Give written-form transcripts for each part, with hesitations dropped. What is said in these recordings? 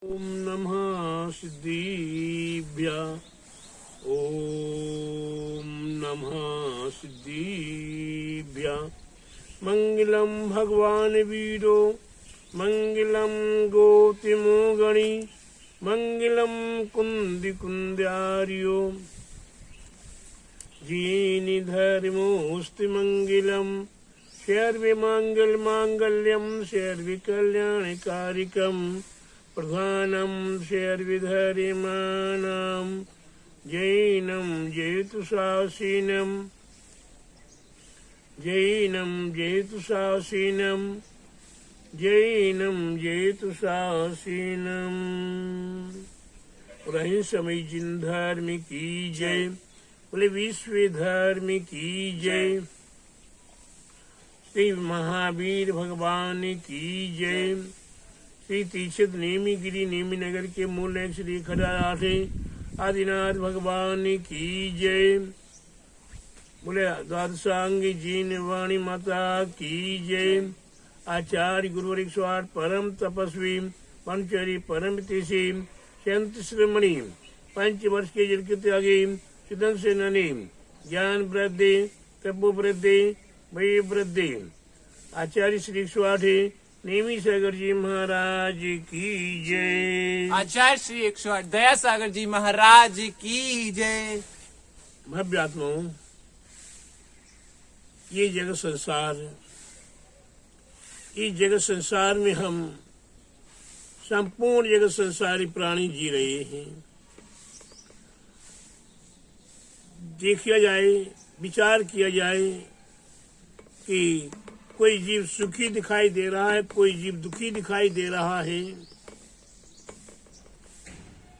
ओम नमः सिद्धिभ्या ओम नमः सिद्धिभ्या मंगलम भगवान वीरो मंगलम गोतिमो गणी मंगलम कुंदी कुंद्यार्यो जीनि धर्मोस्ति मंगलम सर्वे मंगल मांगल्यम सर्वे कल्याणकारिकम प्रधानम सर्वधर्माणां जैनं जयतु शासीनं जैनं जयतु शासीनं जैनं जयतु शासीनं। रही समय जिन धर्म की जय, बोले विश्व धर्म की जय, श्री महावीर भगवान की जय। श्री तीक्षित नेमी गिरी नेमी नगर के मूल श्री खड़ाराठे आदिनाथ भगवान की जय। बोले द्वादशांग जीन वाणी माता की जय। आचार्य गुरुवर 108 परम तपस्वी पंचरी परम तिशी संत श्रमणी 5 वर्ष के जल के त्यागी सिद्धन से ननी ज्ञान वृद्धि तपो वृद्धि वै वृद्धि आचार्य श्री 108 नेमी सागर जी महाराज की जय। आचार्य श्री 108 दया सागर जी महाराज की जय। भव्य आत्माओं, ये जगत संसार, इस जगत संसार में हम संपूर्ण जगत संसारी प्राणी जी रहे हैं। देखा जाए, विचार किया जाए कि कोई जीव सुखी दिखाई दे रहा है, कोई जीव दुखी दिखाई दे रहा है।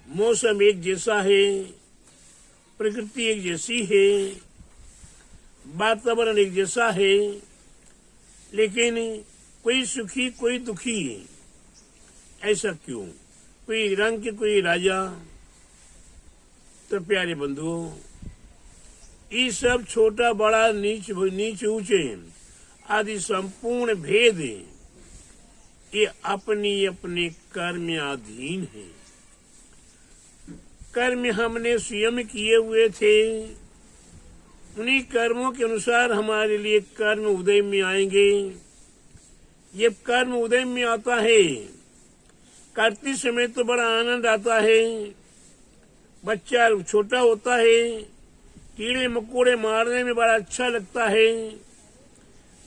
मौसम एक जैसा है, प्रकृति एक जैसी है, वातावरण एक जैसा है, लेकिन कोई सुखी कोई दुखी। ऐसा क्यों? कोई रंग के कोई राजा। तो प्यारे बंधुओं, ये सब छोटा बड़ा नीच नीच ऊंचे आदि संपूर्ण भेद ये अपनी अपने कर्म अधीन है। कर्म हमने स्वयं किए हुए थे, उन्हीं कर्मों के अनुसार हमारे लिए कर्म उदय में आएंगे। ये कर्म उदय में आता है, करते समय तो बड़ा आनंद आता है। बच्चा छोटा होता है, कीड़े मकोड़े मारने में बड़ा अच्छा लगता है।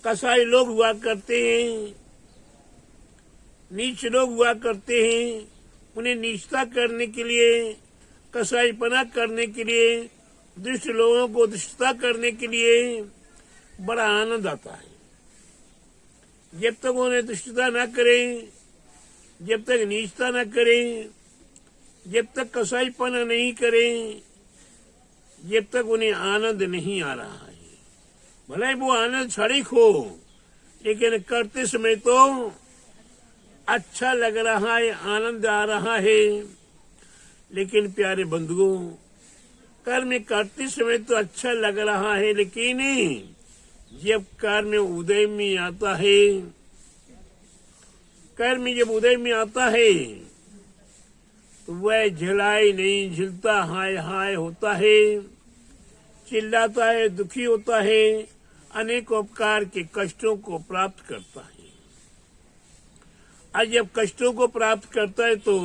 कसाई लोग हुआ करते हैं, नीच लोग हुआ करते हैं, उन्हें नीचता करने के लिए, कसाईपना करने के लिए, दुष्ट लोगों को दुष्टता करने के लिए बड़ा आनंद आता है। जब तक उन्हें दुष्टता न करें, जब तक नीचता न करें, जब तक कसाईपना नहीं करें, जब तक उन्हें आनंद नहीं आ रहा है। भले वो आनंद क्षणिक हो, लेकिन करते समय तो अच्छा लग रहा है, आनंद आ रहा है। लेकिन प्यारे बंधुओं, कर्म करते समय तो अच्छा लग रहा है, लेकिन जब कर्म उदय में आता है, कर्म जब उदय में आता है तो वह झिलाई नहीं झिलता, हाय हाय होता है, चिल्लाता है, दुखी होता है, अनेक प्रकार के कष्टों को प्राप्त करता है। आज जब कष्टों को प्राप्त करता है तो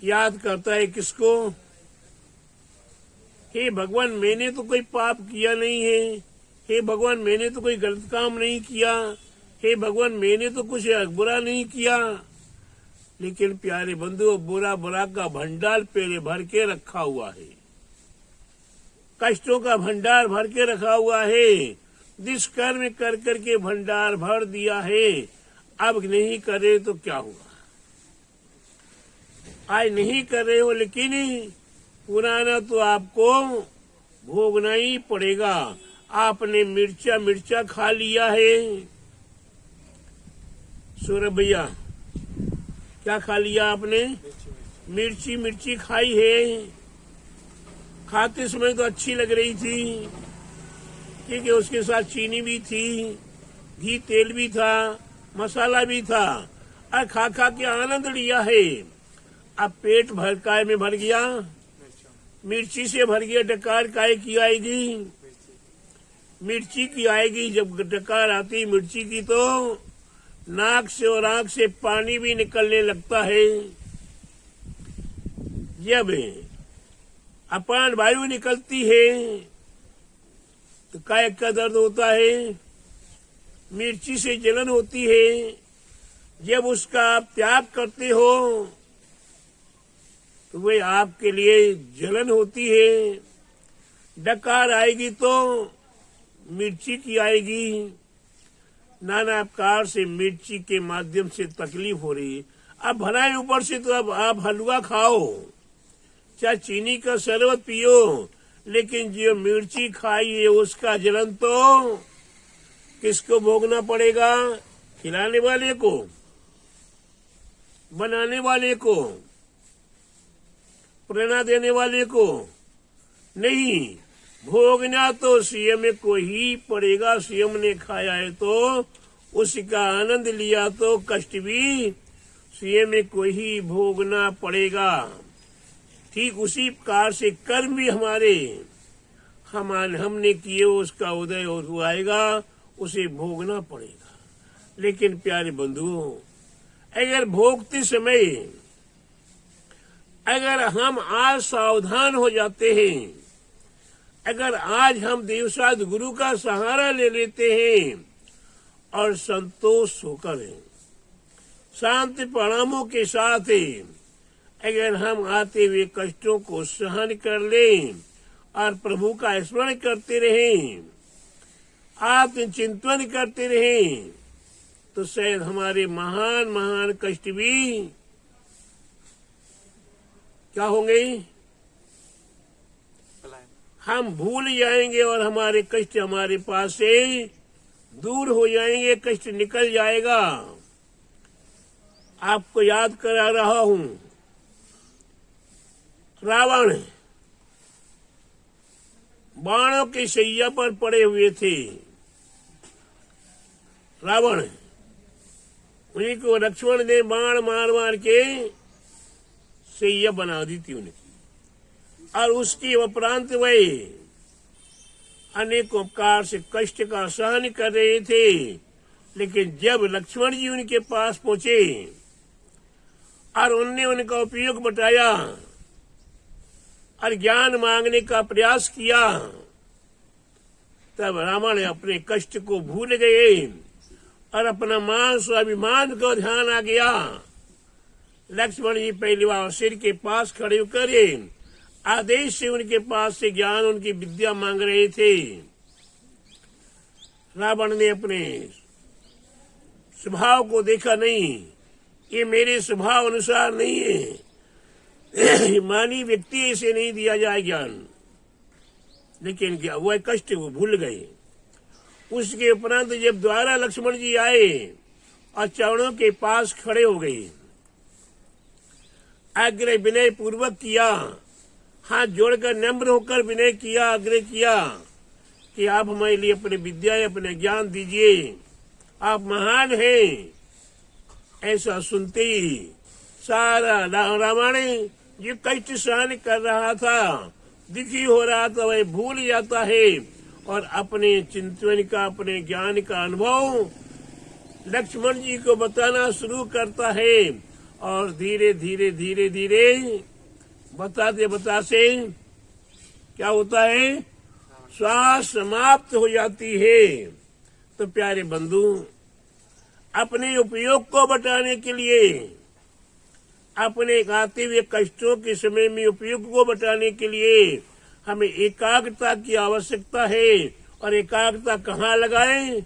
याद करता है किसको? हे भगवान, मैंने तो कोई पाप किया नहीं है। हे भगवान, मैंने तो कोई गलत काम नहीं किया। हे भगवान, मैंने तो कुछ बुरा नहीं किया। लेकिन प्यारे बंधुओं, बुरा बुरा का भंडार पहले भर के रखा हुआ है, कष्टों का भंडार भर के रखा हुआ है। दुष्कर्म कर करके भंडार भर दिया है। अब नहीं करे तो क्या हुआ? आज नहीं कर रहे हो, लेकिन पुराना तो आपको भोगना ही पड़ेगा। आपने मिर्चा खा लिया है। सौरभ भैया, क्या खा लिया आपने? मिर्ची खाई है। खाते समय तो अच्छी लग रही थी, क्योंकि उसके साथ चीनी भी थी, घी तेल भी था, मसाला भी था। और खा खा के आनंद लिया है। अब पेट भर काय में भर गया, मिर्ची से भर गया, डकार काय की आएगी, मिर्ची की आएगी। जब डकार आती मिर्ची की तो नाक से और आंख से पानी भी निकलने लगता है। जब अपान वायु निकलती है तो काय का दर्द होता है, मिर्ची से जलन होती है। जब उसका आप त्याग करते हो तो वह आपके लिए जलन होती है। डकार आएगी तो मिर्ची की आएगी। नाना प्रकार से मिर्ची के माध्यम से तकलीफ हो रही है। अब भलाई ऊपर से तो अब आप हलवा खाओ, चाहे चीनी का शरबत पियो, लेकिन जो मिर्ची खाई है उसका जलन तो किसको भोगना पड़ेगा? खिलाने वाले को, बनाने वाले को, प्रेरणा देने वाले को नहीं। भोगना तो सीएम को ही पड़ेगा। सीएम ने खाया है तो उसका आनंद लिया तो कष्ट भी सीएम को ही भोगना पड़ेगा। ठीक उसी प्रकार से कर्म भी हमारे हमने किए उसका उदय आएगा, उसे भोगना पड़ेगा। लेकिन प्यारे बंधुओं, अगर भोगते समय अगर हम आज सावधान हो जाते हैं, अगर आज हम देवसाद गुरु का सहारा ले लेते हैं और संतोष होकर शांत प्रणामों के साथ अगर हम आते हुए कष्टों को सहन कर लें और प्रभु का स्मरण करते रहें, आत्मचिंतन करते रहें, तो शायद हमारे महान महान कष्ट भी क्या होंगे? हम भूल जाएंगे और हमारे कष्ट हमारे पास से दूर हो जाएंगे, कष्ट निकल जाएगा। आपको याद करा रहा हूं, रावण बाणों की शैया पर पड़े हुए थे। रावण, उन्हीं को लक्ष्मण ने बाण मार मार के शैया बना दी थी उनकी, और उसके उपरांत वे अनेकों प्रकार से कष्ट का सहन कर रहे थे। लेकिन जब लक्ष्मण जी उनके पास पहुंचे और उनने उनका उपयोग बताया और ज्ञान मांगने का प्रयास किया, तब रावण अपने कष्ट को भूल गए और अपना मान स्वाभिमान को ध्यान आ गया। लक्ष्मण जी पहली बार सिर के पास खड़े होकर आदेश से उनके पास से ज्ञान, उनकी विद्या मांग रहे थे। रावण ने अपने स्वभाव को देखा, नहीं, ये मेरे स्वभाव अनुसार नहीं है, मानी व्यक्ति ऐसे नहीं दिया जाए ज्ञान। लेकिन क्या वह कष्ट वो भूल गए। उसके उपरांत जब द्वारा लक्ष्मण जी आए और चरणों के पास खड़े हो गए, आग्रह विनय पूर्वक किया, हाथ जोड़कर नम्र होकर विनय किया, आग्रह किया कि आप हमारे लिए अपने विद्या, अपने ज्ञान दीजिए, आप महान हैं। ऐसा सुनते ही सारा रावण जो कष्ट सहन कर रहा था, दुखी हो रहा था, वह भूल जाता है और अपने चिंतन का, अपने ज्ञान का अनुभव लक्ष्मण जी को बताना शुरू करता है। और धीरे धीरे धीरे धीरे बताते बताते क्या होता है? श्वास समाप्त हो जाती है। तो प्यारे बंधु, अपने उपयोग को बताने के लिए, अपने आते हुए कष्टों के समय में उपयोग को बताने के लिए हमें एकाग्रता की आवश्यकता है। और एकाग्रता कहाँ लगाएं?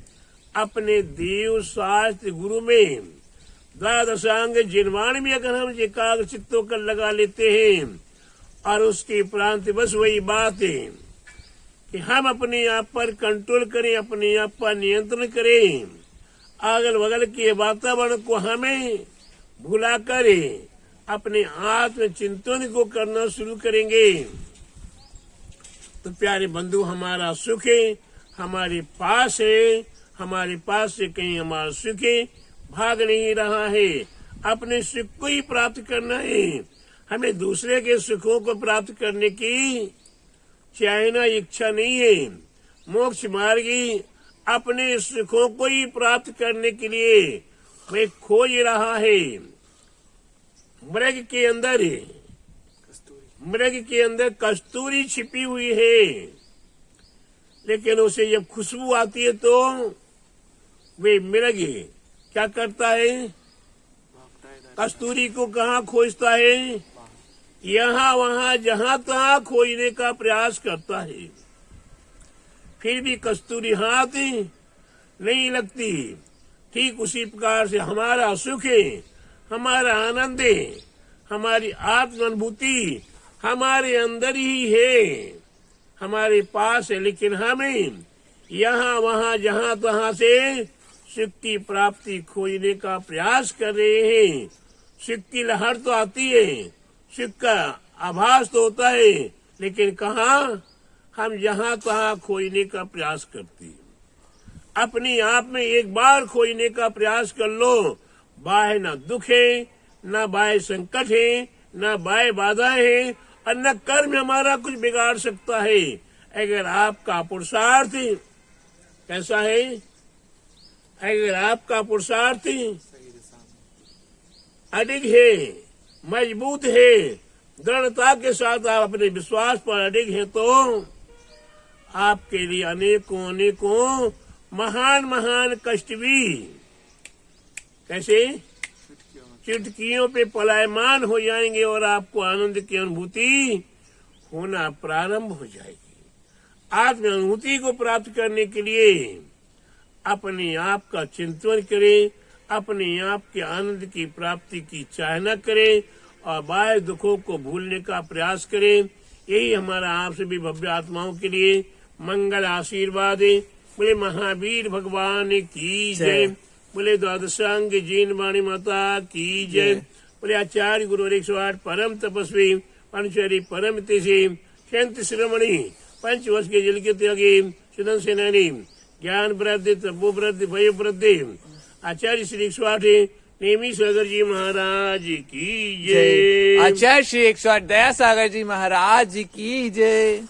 अपने देव शास्त्र गुरु में, द्वादशांग जिनवाण में अगर हम एकाग्र चित्त होकर लगा लेते हैं और उसके उपरांत बस वही बात है कि हम अपने आप पर कंट्रोल करें, अपने आप पर नियंत्रण करें, अगल बगल के वातावरण को हमें भुला कर अपने आत्म चिंतन को करना शुरू करेंगे तो प्यारे बंधु, हमारा सुख हमारे पास है, हमारे पास से कहीं हमारा सुख भाग नहीं रहा है। अपने सुख को ही प्राप्त करना है। हमें दूसरे के सुखों को प्राप्त करने की चाहना इच्छा नहीं है। मोक्ष मार्गी अपने सुखों को ही प्राप्त करने के लिए वे खोज रहा है। मृग के अंदर कस्तूरी छिपी हुई है, लेकिन उसे जब खुशबू आती है तो वे मृग क्या करता है? कस्तूरी को कहाँ खोजता है? यहाँ वहाँ जहाँ तहाँ खोजने का प्रयास करता है, फिर भी कस्तूरी हाथ नहीं लगती। ठीक उसी प्रकार से हमारा सुख है, हमारा आनंद है, हमारी आत्मानुभूति हमारे अंदर ही है, हमारे पास है, लेकिन हमें यहाँ वहाँ जहाँ तहाँ से सुख की प्राप्ति खोजने का प्रयास कर रहे हैं। सुख की लहर तो आती है, सुख का आभास तो होता है, लेकिन कहाँ? हम जहाँ तहाँ खोजने का प्रयास करते हैं। अपने आप में एक बार खोजने का प्रयास कर लो। बाह्य न दुख है, न बाह्य संकट है, न बाह्य बाधाएं है, और न कर्म हमारा कुछ बिगाड़ सकता है। अगर आपका पुरुषार्थ कैसा है? अगर आपका पुरुषार्थ अडिग है, मजबूत है, दृढ़ता के साथ आप अपने विश्वास पर अडिग है, तो आपके लिए अनेकों अनेकों महान महान कष्ट भी कैसे चुटकियों पे पलायमान हो जाएंगे और आपको आनंद की अनुभूति होना प्रारंभ हो जाएगी। आत्म अनुभूति को प्राप्त करने के लिए अपने आप का चिंतन करें, अपने आप के आनंद की प्राप्ति की चाहना करें और बाह्य दुखों को भूलने का प्रयास करें। यही हमारा आप सभी भव्य आत्माओं के लिए मंगल आशीर्वाद है। बोले महावीर भगवान की जय। बोले द्वादशांग जीन वाणी माता की जय। बोले आचार्य गुरु 108 परम तपस्वी पंचरी परम तेजी शांति श्रमणी पंचवर्ष के जल के त्यागी सुदन सेनानी ज्ञान वृद्धि तपो वृद्धि भय वृद्धि आचार्य श्री 108 नेमी सागर जी महाराज की जय। आचार्य श्री 108 दया सागर जी महाराज की जय।